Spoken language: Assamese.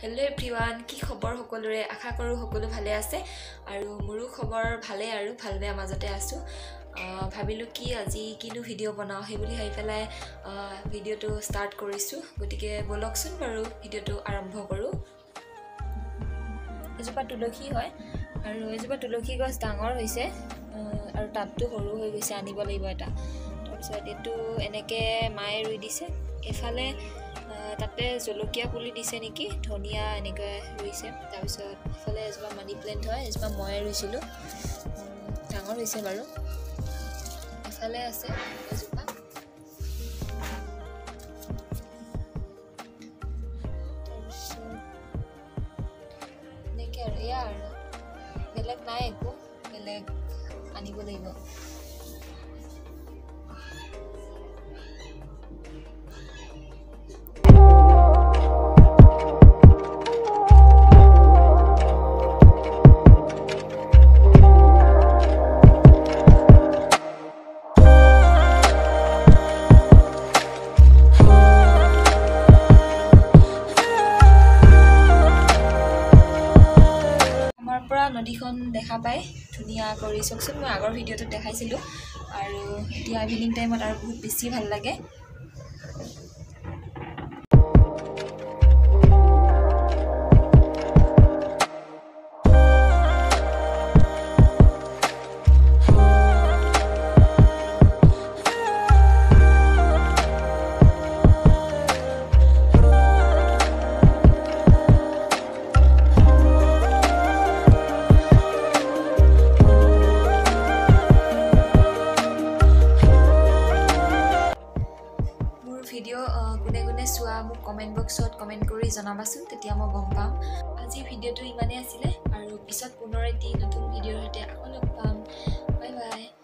हेलो एवरीवन की खबर सकलोरे आशा करूँ सकलो भाले आछे आरो मोरो खबर भाले आरो ভাল বেয়া মাজতে আছো ভাবিলো কি আজি কিনো ভিডিও বনাও হে বুলি ভাবি পেলাই ভিডিওটো স্টাर्ट কৰিছো গটিকে বলকচোন বাৰু ভিডিওটো আৰম্ভ কৰো এজোপা তুলসী হয় আৰু এজোপা তুলসী গছ ডাঙৰ হৈছে আৰু টাবটো সৰু হৈ গৈছে আনিব লাগিব এটা তাৰপিছত এটো এনেকে মায়ে ৰুই দিছে এফালে তাতে জলকীয়া পুলি দিছে নেকি ধনিয়া এনেকৈ ৰুইছে তাৰপিছত এফালে এজোপা মানি প্লেন্ট হয় এজোপা মই ৰুইছিলো ডাঙৰ হৈছে বাৰু এফালে আছে এজোপা নেকি আৰু ইয়াৰ বেলেগ নাই একো বেলেগ আনিব লাগিব নদীখন দেখা পাই ধুনিয়া কৰি চকচোন মই আগৰ ভিডিওটো দেখাইছিলো আৰু এতিয়া ইভিনিং টাইমত আৰু বহুত বেছি ভাল লাগে ভিডিও গুনে গুনে চোৱা মোক কমেন্ট বক্সত কমেন্ট কৰি জনাবাচোন তেতিয়া মই গম পাম আজি ভিডিওটো ইমানে আছিল আৰু পিছত পুনৰ এটি নতুন ভিডিওৰ সৈতে আকৌ লগ পাম বাই বাই